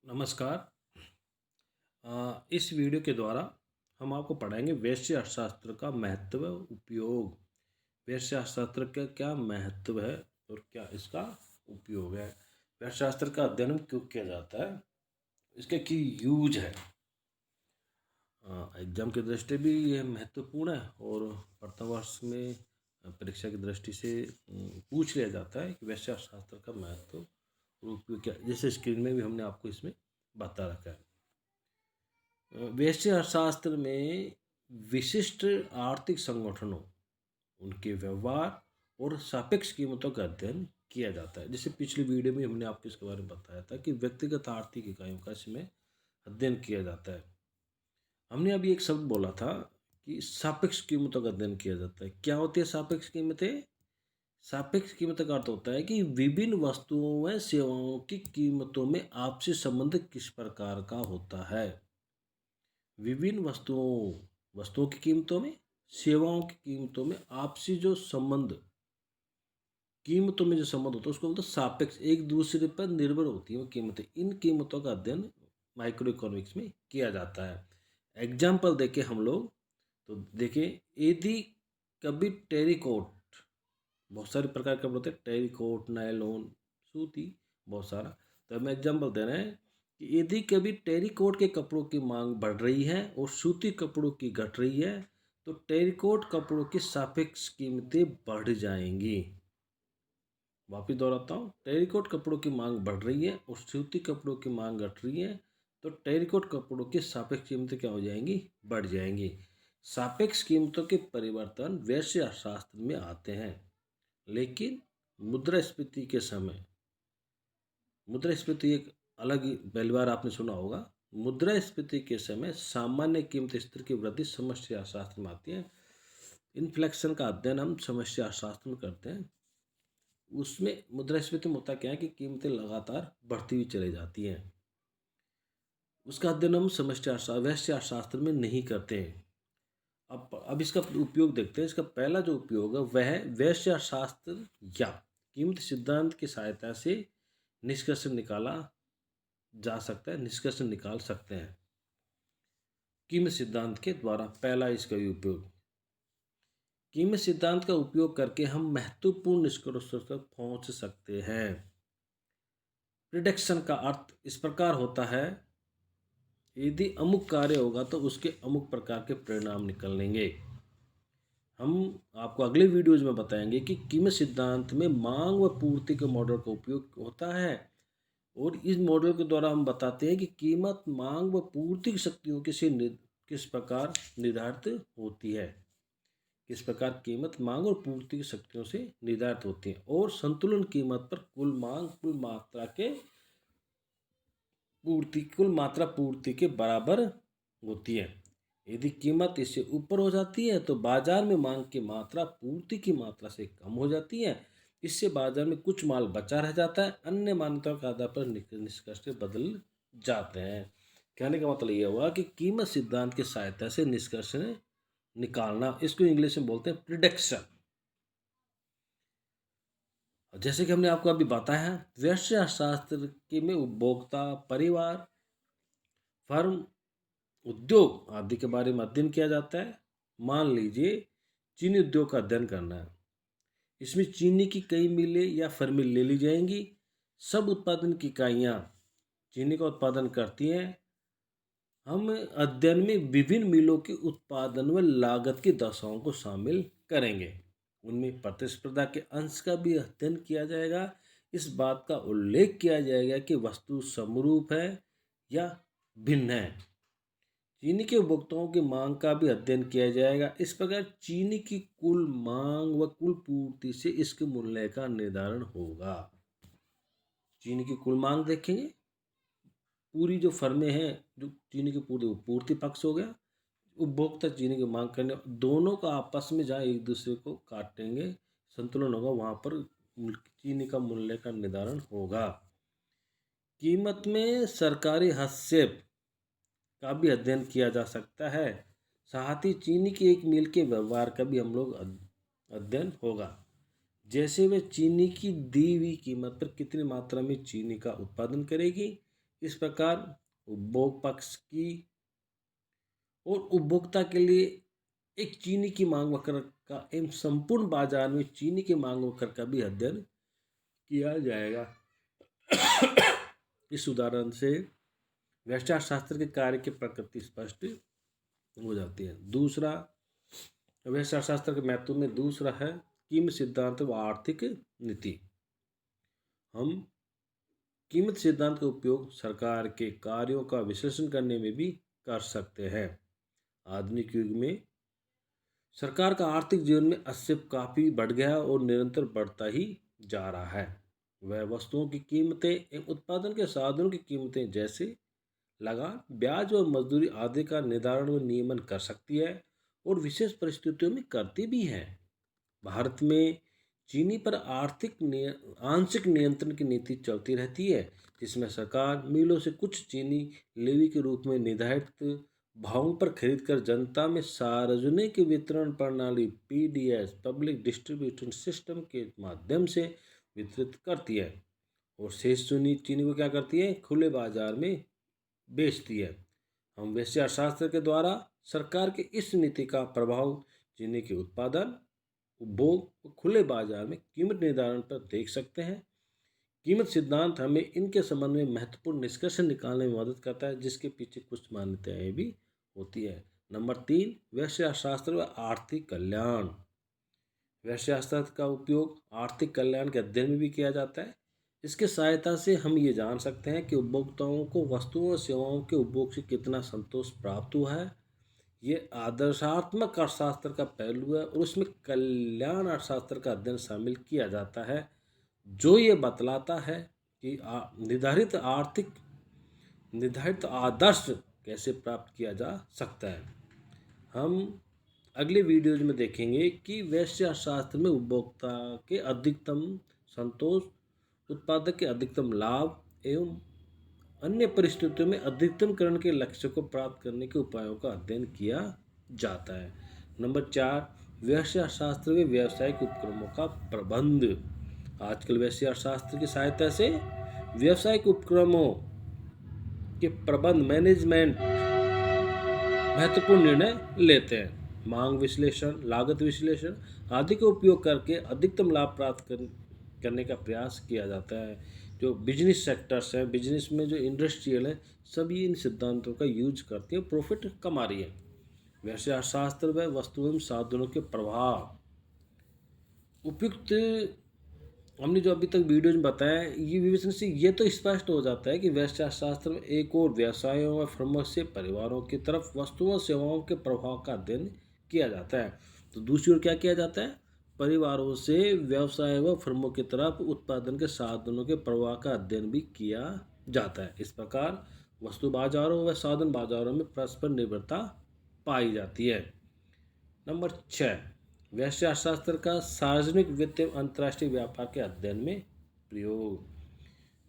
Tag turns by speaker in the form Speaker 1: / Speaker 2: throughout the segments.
Speaker 1: नमस्कार। इस वीडियो के द्वारा हम आपको पढ़ाएंगे वैश्य अर्थशास्त्र का महत्व उपयोग। वैश्य अर्थशास्त्र का क्या महत्व है और क्या इसका उपयोग है। वैश्यशास्त्र का अध्ययन क्यों किया जाता है, इसके की यूज है। एग्जाम की दृष्टि भी यह महत्वपूर्ण है और प्रथम वर्ष में परीक्षा की दृष्टि से पूछ लिया जाता है कि वैश्य अर्थशास्त्र का महत्व और उपयोग क्या। जैसे स्क्रीन में भी हमने आपको इसमें बता रखा है। वैश्य अर्थशास्त्र में विशिष्ट आर्थिक संगठनों, उनके व्यवहार और सापेक्ष कीमतों का अध्ययन किया जाता है। जैसे पिछली वीडियो में हमने आपको इसके बारे में बताया था कि व्यक्तिगत आर्थिक इकाइयों का इसमें अध्ययन किया जाता है। हमने अभी एक शब्द बोला था कि सापेक्ष कीमतों का अध्ययन किया जाता है। क्या होती है सापेक्ष कीमतें? सापेक्ष कीमतों का अर्थ होता है कि विभिन्न वस्तुओं व सेवाओं की कीमतों में आपसी संबंध किस प्रकार का होता है। विभिन्न वस्तुओं की कीमतों में, सेवाओं की कीमतों में आपसी जो संबंध, कीमतों में जो संबंध होता है उसको मतलब सापेक्ष, एक दूसरे पर निर्भर होती है वो कीमतें। इन कीमतों का अध्ययन माइक्रो इकोनॉमिक्स में किया जाता है। एग्जाम्पल देखें हम लोग तो देखिए, यदि कभी टेरिकोट, बहुत सारे प्रकार के कपड़े होते हैं, टेरिकोट, नायलॉन, सूती, बहुत सारा। तो हम एग्जाम्पल दे रहे हैं कि यदि कभी टेरिकोट के कपड़ों की मांग बढ़ रही है और सूती कपड़ों की घट रही है तो टेरिकोट कपड़ों की सापेक्ष कीमतें बढ़ जाएंगी। वापिस दोहराता हूँ, टेरिकोट कपड़ों की मांग बढ़ रही है और सूती कपड़ों की मांग घट रही है तो टेरिकोट कपड़ों की सापेक्ष कीमतें क्या हो जाएंगी? बढ़ जाएंगी। सापेक्ष कीमतों के परिवर्तन वैश्य अर्थशास्त्र में आते हैं, लेकिन मुद्रास्फीति के समय, मुद्रास्फीति एक अलग ही, पहली बार आपने सुना होगा। मुद्रास्फीति के समय सामान्य कीमत स्तर की वृद्धि समष्टि अर्थशास्त्र में आती है। इन्फ्लेक्शन का अध्ययन हम समष्टि अर्थशास्त्र में करते हैं। उसमें मुद्रास्फीति में होता क्या है कि कीमतें लगातार बढ़ती हुई चली जाती हैं। उसका अध्ययन हम समष्टि अर्थशास्त्र, वैश्य अर्थशास्त्र में नहीं करते हैं। अब इसका उपयोग देखते हैं। इसका पहला जो उपयोग है वह है वैश्य अर्थशास्त्र या कीमत सिद्धांत की सहायता से निष्कर्ष निकाला जा सकता है, निष्कर्ष निकाल सकते हैं। कीमत सिद्धांत के द्वारा पहला इसका उपयोग, कीमत सिद्धांत का उपयोग करके हम महत्वपूर्ण निष्कर्षों तक पहुंच सकते हैं। प्रिडिक्शन का अर्थ इस प्रकार होता है, यदि अमुक कार्य होगा तो उसके अमुक प्रकार के परिणाम निकलेंगे। हम आपको अगले वीडियोज में बताएंगे कि कीमत सिद्धांत में मांग व पूर्ति के मॉडल का उपयोग होता है और इस मॉडल के द्वारा हम बताते हैं कि कीमत मांग व पूर्ति की शक्तियों किस प्रकार निर्धारित होती है, किस प्रकार कीमत मांग और पूर्ति की शक्तियों से निर्धारित होती है। और संतुलन कीमत पर कुल मांग कुल मात्रा पूर्ति के बराबर होती है। यदि कीमत इससे ऊपर हो जाती है तो बाजार में मांग की मात्रा पूर्ति की मात्रा से कम हो जाती है। इससे बाजार में कुछ माल बचा रह जाता है, अन्य मान्यताओं के आधार पर निष्कर्ष बदल जाते हैं। कहने का मतलब यह हुआ कि कीमत सिद्धांत की सहायता से निष्कर्ष निकालना, इसको इंग्लिश में बोलते हैं प्रिडिक्शन। जैसे कि हमने आपको अभी बताया है, वैश्य अर्थशास्त्र के में उपभोक्ता, परिवार, फर्म, उद्योग आदि के बारे में अध्ययन किया जाता है। मान लीजिए चीनी उद्योग का अध्ययन करना है। इसमें चीनी की कई मिलें या फर्में ले ली जाएंगी। सब उत्पादन की इकाइयाँ चीनी का उत्पादन करती हैं। हम अध्ययन में विभिन्न मिलों के उत्पादन व लागत की दशाओं को शामिल करेंगे। उनमें प्रतिस्पर्धा के अंश का भी अध्ययन किया जाएगा। इस बात का उल्लेख किया जाएगा कि वस्तु समरूप है या भिन्न है। चीनी के उपभोक्ताओं की मांग का भी अध्ययन किया जाएगा। इस प्रकार चीनी की कुल मांग व कुल पूर्ति से इसके मूल्य का निर्धारण होगा। चीनी की कुल मांग देखेंगे, पूरी जो फर्में हैं जो चीनी की पूर्ति पक्ष हो गया, उपभोक्ता चीनी की मांग करने, दोनों का आपस में जहाँ एक दूसरे को काटेंगे, संतुलन होगा, वहाँ पर चीनी का मूल्य का निर्धारण होगा। कीमत में सरकारी हस्तक्षेप का भी अध्ययन किया जा सकता है। साथ ही चीनी की एक मिल के व्यवहार का भी हम लोग अध्ययन होगा। जैसे वे चीनी की दी हुई कीमत पर कितनी मात्रा में चीनी का उत्पादन करेगी, इस प्रकार उपभोग पक्ष की और उपभोक्ता के लिए एक चीनी की मांग वक्र का एवं संपूर्ण बाजार में चीनी की मांग वक्र का भी अध्ययन किया जाएगा। इस उदाहरण से व्यवसाय शास्त्र के कार्य की प्रकृति स्पष्ट हो जाती है। दूसरा, व्यवसाय शास्त्र के महत्व में दूसरा है कीमत सिद्धांत व आर्थिक नीति। हम कीमत सिद्धांत का उपयोग सरकार के कार्यों का विश्लेषण करने में भी कर सकते हैं। आधुनिक युग में सरकार का आर्थिक जीवन में हस्तक्षेप काफ़ी बढ़ गया और निरंतर बढ़ता ही जा रहा है। वह वस्तुओं की कीमतें एवं उत्पादन के साधनों की कीमतें जैसे लगान, ब्याज और मजदूरी आदि का निर्धारण व नियमन कर सकती है और विशेष परिस्थितियों में करती भी है। भारत में चीनी पर आंशिक नियंत्रण की नीति चलती रहती है, जिसमें सरकार मिलों से कुछ चीनी लेवी के रूप में निर्धारित भावों पर खरीदकर जनता में सार्वजनिक वितरण प्रणाली पीडीएस पब्लिक डिस्ट्रीब्यूशन सिस्टम के माध्यम से वितरित करती है और शेष चीनी को क्या करती है, खुले बाजार में बेचती है। हम व्यवसाय शास्त्र के द्वारा सरकार की इस नीति का प्रभाव चीनी के उत्पादन, उपभोग और खुले बाजार में कीमत निर्धारण पर देख सकते हैं। कीमत सिद्धांत हमें इनके संबंध में महत्वपूर्ण निष्कर्ष निकालने में मदद करता है, जिसके पीछे कुछ मान्यताएं भी होती है। नंबर 3, व्यवसाय शास्त्र व आर्थिक कल्याण। व्यवसाय शास्त्र का उपयोग आर्थिक कल्याण के अध्ययन में भी किया जाता है। इसके सहायता से हम ये जान सकते हैं कि उपभोक्ताओं को वस्तुओं और सेवाओं के उपभोग से कितना संतोष प्राप्त हुआ है। ये आदर्शात्मक अर्थशास्त्र का पहलू है और उसमें कल्याण अर्थशास्त्र का अध्ययन शामिल किया जाता है, जो ये बतलाता है कि निर्धारित आदर्श कैसे प्राप्त किया जा सकता है। हम अगले वीडियोज में देखेंगे कि व्यवसाय शास्त्र में उपभोक्ता के अधिकतम संतोष, उत्पादक के अधिकतम लाभ एवं अन्य परिस्थितियों में अधिकतमकरण के लक्ष्य को प्राप्त करने के उपायों का अध्ययन किया जाता है। नंबर 4, व्यवसाय शास्त्र में व्यावसायिक उपक्रमों का प्रबंध। आजकल व्यवसाय शास्त्र की सहायता से व्यावसायिक उपक्रमों के प्रबंध मैनेजमेंट महत्वपूर्ण निर्णय लेते हैं। मांग विश्लेषण, लागत विश्लेषण आदि का उपयोग करके अधिकतम लाभ प्राप्त करने का प्रयास किया जाता है। जो बिजनेस सेक्टर्स हैं, बिजनेस में जो इंडस्ट्रियल है, सभी इन सिद्धांतों का यूज करती है, प्रॉफिट कमा रही है। व्यवसाय शास्त्र व वस्तुओं एवं साधनों के प्रभाव। उपयुक्त हमने जो अभी तक वीडियो में बताया, ये विवेचन से ये तो स्पष्ट हो जाता है कि व्यवसाय शास्त्र में एक और व्यवसायों व फर्मों से परिवारों की तरफ वस्तुओं और सेवाओं के प्रभाव का अध्ययन किया जाता है। तो दूसरी ओर क्या किया जाता है, परिवारों से व्यवसाय व फर्मों की तरफ उत्पादन के साधनों के प्रवाह का अध्ययन भी किया जाता है। इस प्रकार वस्तु बाजारों व साधन बाजारों में परस्पर निर्भरता पाई जाती है। नंबर 6, व्यवसाय शास्त्र का सार्वजनिक वित्त एवं अंतर्राष्ट्रीय व्यापार के अध्ययन में प्रयोग।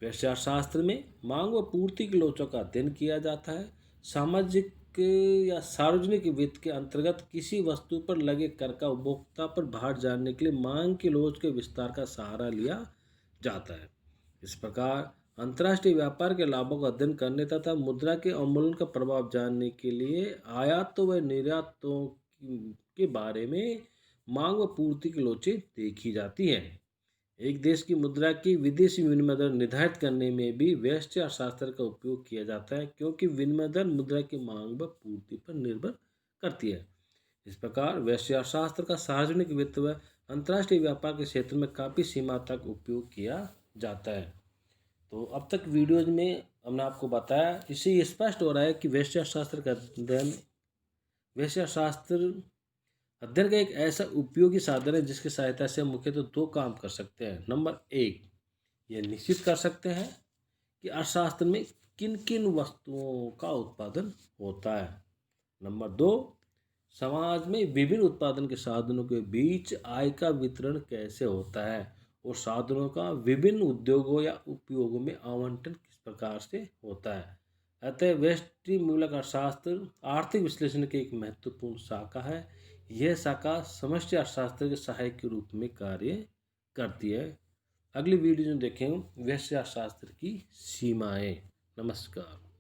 Speaker 1: व्यवसाय शास्त्र में मांग व पूर्ति के लोचों का अध्ययन किया जाता है। सामाजिक या सार्वजनिक वित्त के अंतर्गत किसी वस्तु पर लगे कर का उपभोक्ता पर भार जानने के लिए मांग के लोच के विस्तार का सहारा लिया जाता है। इस प्रकार अंतर्राष्ट्रीय व्यापार के लाभों का अध्ययन करने तथा मुद्रा के अवमूल्यन का प्रभाव जानने के लिए आयातों व निर्यातों के बारे में मांग व पूर्ति की लोचें देखी जाती है। एक देश की मुद्रा की विदेशी विनिमय दर निर्धारित करने में भी व्यवसाय शास्त्र का उपयोग किया जाता है, क्योंकि विनिमय दर मुद्रा की मांग व पूर्ति पर निर्भर करती है। इस प्रकार व्यवसाय शास्त्र का सार्वजनिक वित्त व अंतर्राष्ट्रीय व्यापार के क्षेत्र में काफ़ी सीमा तक उपयोग किया जाता है। तो अब तक वीडियोज में हमने आपको बताया, इससे ये स्पष्ट हो रहा है कि व्यवसाय शास्त्र का अध्ययन का एक ऐसा उपयोगी साधन है जिसकी सहायता से हम मुख्यतः 2 काम कर सकते हैं। नंबर 1, ये निश्चित कर सकते हैं कि अर्थशास्त्र में किन किन वस्तुओं का उत्पादन होता है। नंबर 2, समाज में विभिन्न उत्पादन के साधनों के बीच आय का वितरण कैसे होता है और साधनों का विभिन्न उद्योगों या उपयोगों में आवंटन किस प्रकार से होता है। अतः व्यष्टि मूलक अर्थशास्त्र आर्थिक विश्लेषण की एक महत्वपूर्ण शाखा है। यह शाखा समष्टि अर्थशास्त्र के सहायक के रूप में कार्य करती है। अगली वीडियो में देखेंगे व्यवसाय शास्त्र की सीमाएं। नमस्कार।